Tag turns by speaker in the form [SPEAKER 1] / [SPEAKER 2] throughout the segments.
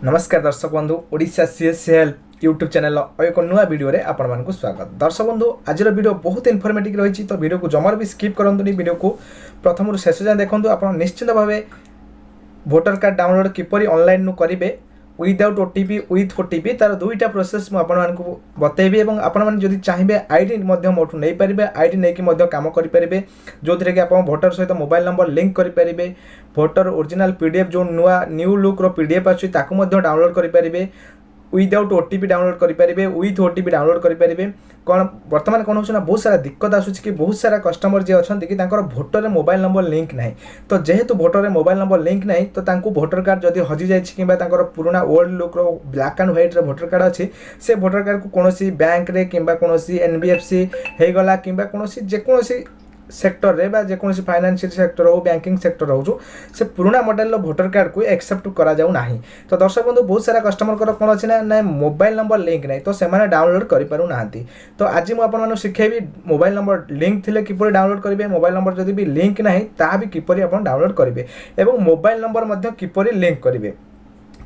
[SPEAKER 1] नमस्कार दर्शक बंधु Odisha CSC help YouTube channel एक नुआ वीडियो रे आपण मानकु स्वागत। दर्शक बंधु आज वीडियो बहुत इनफॉर्मेटिव रही तो वीडियो को जमार भी स्किप करंतुनी। वीडियो को प्रथम शेष जाए देखंतु। आपण निश्चित भाव वोटर कार्ड डाउनलोड किपरि ऑनलाइन नु करिवे विदाउट ओटीपी विथ ओटीपी तार दुईटा प्रोसेस मु आपण मानकु बतैबी एवं आपण मान जदि चाहिबे आईडी मध्य मोठु नै परिबे आईडी नै कि मध्य काम करि परिबे जोथरे कि आपण वोटर सहित मोबाइल नंबर लिंक करि परिबे वोटर ओरिजिनल पीडीएफ जो न्यू लुक रो पीडीएफ आछि ताकु मध्य डाउनलोड करि परिबे विदाउट ओटीपी डाउनलोड करि परिबे विथ ओटीपी डाउनलोड करि परिबे। कोन वर्तमान कोन होछना बहुत सारा दिक्कत आसुछि कि बहुत सारा कस्टमर जे अछंती कि तांकर वोटर रे मोबाइल नंबर लिंक नाही तो जेहेतु वोटर रे मोबाइल नंबर लिंक नाही तो तांकु वोटर कार्ड जदि हजि जाय छि किबा तांकर पुराना ओल्ड लुक रो ब्लैक एंड व्हाइट रे वोटर कार्ड अछि से वोटर कार्ड को कोनोसी बैंक रे किबा कोनोसी एनबीएफसी हे गला किबा कोनोसी जे कोनोसी सेक्टर रे बा जे कोनोसी फाइनेंशियल सेक्टर हो बैंकिंग सेक्टर हो से पुराना मॉडल लो वोटर कार्ड को एक्सेप्ट करा जाउ नाही। तो दर्शक बंधु बहुत सारा कस्टमर को कोन अछि ना मोबाइल नंबर लिंक नाही तो से माने डाउनलोड करि पारु नाहंती। तो आज मु आपन मानु सिखेबी मोबाइल नंबर लिंक थिले किपरि डाउनलोड करिवे मोबाइल नंबर जदि भी लिंक नाही ता भी किपरि आपन डाउनलोड करिवे एवं मोबाइल नंबर मध्ये किपरि लिंक करिवे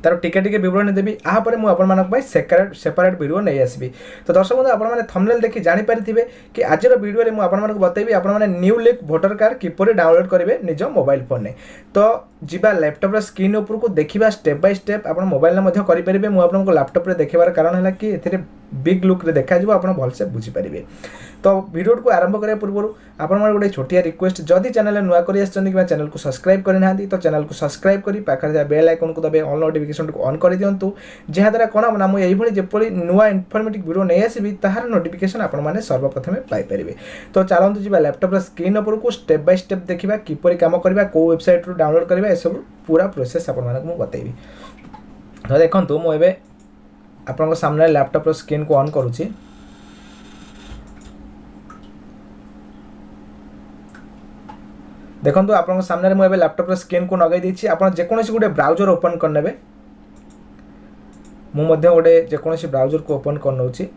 [SPEAKER 1] तार टिके टिके विवरण देबी। आ परे मु आपन मानक पय सेपरेट वीडियो नै आसीबी। तो दर्शक बंधु आपन माने थंबनेल देखि जानि परिथिबे कि आजर वीडियो रे मु आपन मानक बतैबी आपन माने न्यू लिंक वोटर कार्ड किपरि डाउनलोड करिवे निज मोबाइल फोन ने। तो जिबा लैपटॉप रे स्क्रीन ऊपर को देखिबा स्टेप बाय स्टेप आपन मोबाइल ने मध्ये करि परिबे। मु आपन को लैपटॉप रे देखिबार कारण हला कि एथिरे बिग लुक रे देखा जिवो आपन भल से बुझी परिबे। तो वीडियो को आरंभ करिया पूर्व आपन माने गोटे छोटिया रिक्वेस्ट जदि चैनल नुआ करि आछन कि चैनल को सब्सक्राइब करि नाहंती तो चैनल को सब्सक्राइब करी पाखर जा बेल आइकन को दबे ऑल नोटिफिकेशन को ऑन करि दियंतु जेहा द्वारा कोन बना मु एही भली जेपली नुआ इन्फॉर्मेटिव वीडियो नै आसीबी ताहार नोटिफिकेशन आपन माने सर्वप्रथम पाई परिबे। तो चलंतु जिबा लैपटॉप रे स्क्रीन ऊपर को स्टेप बाय स्टेप देखिबा किपरि काम करबा को वेबसाइट रो डाउनलोड करबा ए सब पूरा प्रोसेस आपन माने मु बतैबी। तो देखंतु मु एबे आपन को सामने लैपटॉप रो स्क्रीन को ऑन करूची। देखंतु आपन सामने मु एबे लैपटॉप रो स्क्रीन को नगाई देछि। आपन जे कोनोसी गुटे ब्राउजर ओपन करनेबे मु मध्ये गुटे जे कोनोसी ब्राउजर को ओपन करनोछि।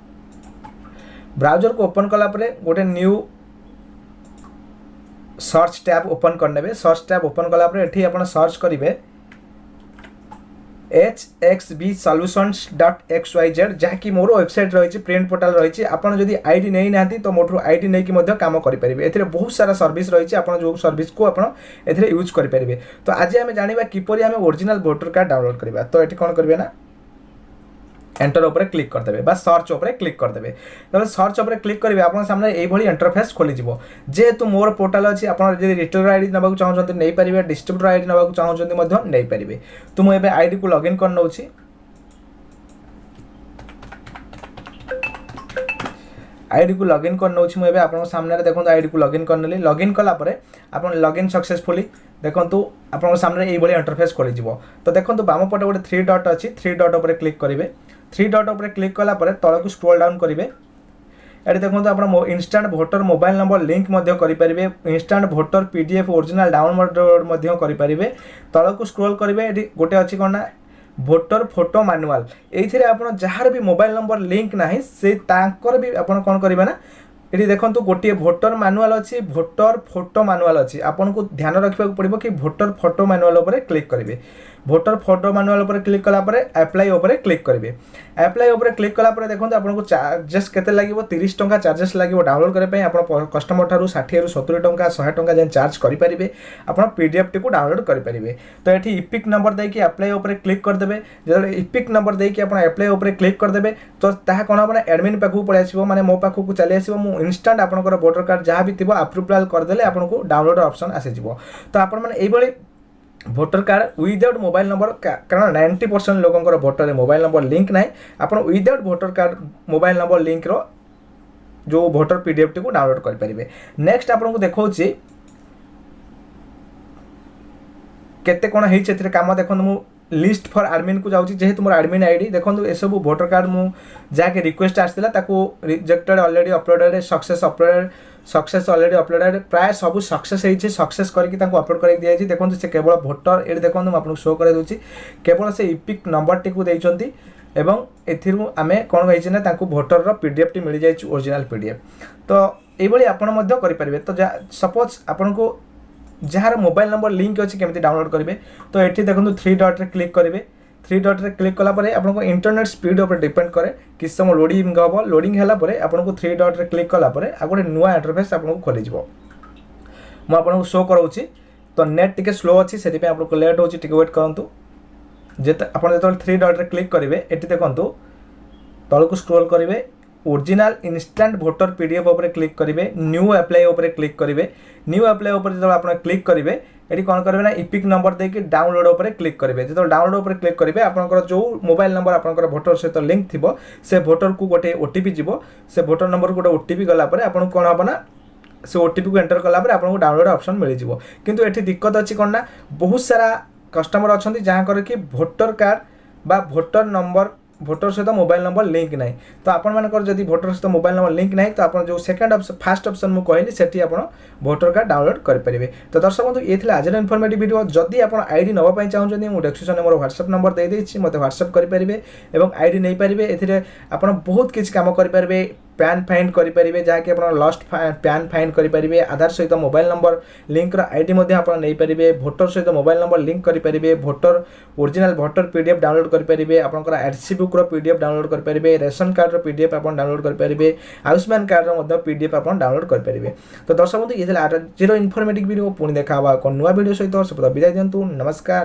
[SPEAKER 1] ब्राउजर को ओपन कला परे गुटे न्यू सर्च टैब ओपन करनेबे। सर्च टैब ओपन कला परे एठी आपन सर्च करिवे hxbsolutions.xyz जहाँकि मोर वेबसाइट रही प्रिंट पोर्टाल रही। आपन जदि आईडी नहीं नांती तो मोठू आईडी नहीं कि मध्य काम करि परिबे। एथिरे बहुत सारा सर्विस रही आपन जो सर्विस को आपन एथिरे यूज करि परिबे। तो आज हम जानिबा किपरि हम ओरिजिनल वोटर कार्ड डाउनलोड करबा। तो एठी कोन करबे ना एंटर ऊपर क्लिक कर देबे बा सर्च ऊपर क्लिक कर देबे। तो सर्च ऊपर क्लिक करिवे आपन सामने एई भली इंटरफेस खोली जिवो। जेहेतु मोर पोर्टल अछि आपन जदि रिटेलर आईडी नबाकू चाहउछन्ती नै परिबे डिस्ट्रीब्यूटर आईडी नबाकू चाहउछन्ती मध्य नै परिबे। तो मु एबे आईडी को लॉगिन कर नउछि। आईडी को लॉगिन कर नउछि। मु एबे आपन सामने रे देखंतु आईडी को लॉगिन करनली। लॉगिन कला परे आपन लॉगिन सक्सेसफुली देखंतु आपन सामने एई भली इंटरफेस खोली जिवो। तो देखंतु बाम पटे गोटे 3 डॉट अछि 3 डॉट ऊपर क्लिक करिवे। 3 डॉट ऊपर क्लिक कला परे तळकु स्क्रॉल डाउन करिवे। एडी देखंतु आपण instant voter mobile number link मध्य करि परिबे। Instant voter PDF original download मध्य करि परिबे। तळकु स्क्रॉल करिवे एडी गोटे अछि कोना वोटर फोटो मैनुअल। एथिरे आपण जहार भी मोबाइल नंबर लिंक नाही से तांकर भी आपण कोन करिबा ना एठी देखंतु गोटे वोटर मैनुअल अछि वोटर फोटो मैनुअल अछि। आपन को ध्यान रखिबा पड़िबो कि वोटर फोटो मैनुअल ऊपर क्लिक करिवे। वोटर फोटो मैनुअल ऊपर क्लिक कला परे अप्लाई ऊपर क्लिक करिवे। अप्लाई ऊपर क्लिक कला परे देखंतु आपन को चार्जेस केते लागिवो 30 टंका चार्जेस लागिवो डाउनलोड करे पय। आपन कस्टमर थारु 60 रु 70 टंका 100 टंका जे चार्ज करि परिबे। आपन पीडीएफ टी को डाउनलोड करि परिबे। तो एठी इपिक नंबर दे कि अप्लाई ऊपर क्लिक कर देबे। जेले इपिक नंबर दे कि आपन अप्लाई ऊपर क्लिक कर देबे तो ताहा कोन आपन एडमिन पाखु पळे आसीबो माने मो पाखु को चली आसीबो। मु इंस्टेंट आपनकर वोटर कार्ड जहाँ भी थिबो अप्रूवल कर देले आपन को डाउनलोड ऑप्शन आसे जिवो। तो आपन माने एई बळी voter card without mobile number कारण 90% लोकंकर वोटर रे मोबाइल नंबर लिंक नाही। आपन without voter card mobile number link रो जो वोटर पीडीएफ टी को डाउनलोड कर परिबे। नेक्स्ट आपन को देखौची केते कोन हेइ छेत्रे काम देखन मु लिस्ट फॉर एडमिन को जाउची। जेहेतु मोर एडमिन आईडी देखंतु ए सब वोटर कार्ड मु जाके रिक्वेस्ट आस्थिला ताको rejected already uploaded success already uploaded प्राय सब सक्सेस हेइछे। सक्सेस करके ताको अपलोड करके दिया देखंतु से केवल वोटर एडी देखंतु म आपन शो करे दोची केवल से इपिक नंबर टी को देइचंती एवं एथिरु आमे कोन होइछे ना ताको वोटर रो पीडीएफ टी मिल जाइछ ओरिजिनल पीडीएफ। तो एई भली आपन मध्य करि परिबे। तो सपोज आपन को जहार मोबाइल नंबर लिंक अच्छी केमती डाउनलोड करेंगे तो ये देखो 3 डॉट रे क्लिक करेंगे थ्री डट रे क्लिक कला परे आपनको इंटरनेट स्पीड ऊपर डिपेंड करे कि समय लोडिंग हम लोडिंग हैला परे आपनको थ्री डट रे क्लिक कला परे आ गोटे नुआ इंटरफेस आपनको खोली जिवो मु आपनको शो कराउची तो नेट टिके स्लो अच्छी से आपको लेट होची टिके वेट करंतु जेते आपण जेतल थ्री डट रे क्लिक करिवे एटी देखंतु तळको स्क्रॉल करिवे ओरिजिनल इंस्टेंट वोटर पीडीएफ ऊपर क्लिक करेंगे न्यू अप्लाई ऊपर क्लिक करेंगे न्यू अप्लाई ऊपर जो आप क्लिक करेंगे ये कौन करेंगे ना इपिक नंबर देके डाउनलोड ऊपर क्लिक करेंगे जो डाउनलोड ऊपर क्लिक करेंगे आपंकर जो मोबाइल नंबर आपंकर भोटर सहित लिंक थी से भोटर को गोटे ओटीपी जीव से भोटर नंबर गोटे ओटीपी गलापर आप कौन हम ना से ओटीपी को एंटर कलापर आपको डाउनलोड ऑप्शन मिल जाव किंतु एठी दिक्कत अच्छी कौन ना बहुत सारा कस्टमर अच्छा जहाँ कर कि भोटर कार्ड बा भोटर नंबर भोटर सहित मोबाइल नंबर लिंक ना तो आपण मानकर जदि भोटर सहित मोबाइल नंबर लिंक ना तो आप जो सेकंड ऑप्शन फर्स्ट ऑप्शन मु कहली सेठी आपण भोटर कार्ड डाउनलोड कर परिबे। तो दर्शक बंधु ये थिला आजर इन्फॉर्मेटिव वीडियो जदि आपण आईडी नबा पई चाहउछन मु डिस्क्रिप्शन में मोर व्हाट्सएप नंबर दे देछि मते व्हाट्सएप कर परिबे एवं आईडी नै परिबे एथिरे आपण बहुत किछ काम कर परिबे पैन फाइंड कर परिबे जहाँकि आप लॉस्ट पैन फाइंड कर परिबे आधार सहित मोबाइल नंबर लिंक आईडी मध्य आप नहीं परिबे भोटर सहित मोबाइल नंबर लिंक कर परिबे voter original voter PDF download कर परिबे आपनकर आरसी बुक रो पीडीएफ डाउनलोड कर परिबे रेशन कार्ड रो पीडीएफ आप डाउनलोड कर परिबे आयुष्मान कार्ड रो मध्य पीडीएफ आप डाउनलोड कर परिबे। तो दर्शक बंधु ये जीरो इन्फॉर्मेटिव वीडियो पुणी देखा नुआ वीडियो सहित विदाय दिंतु नमस्कार।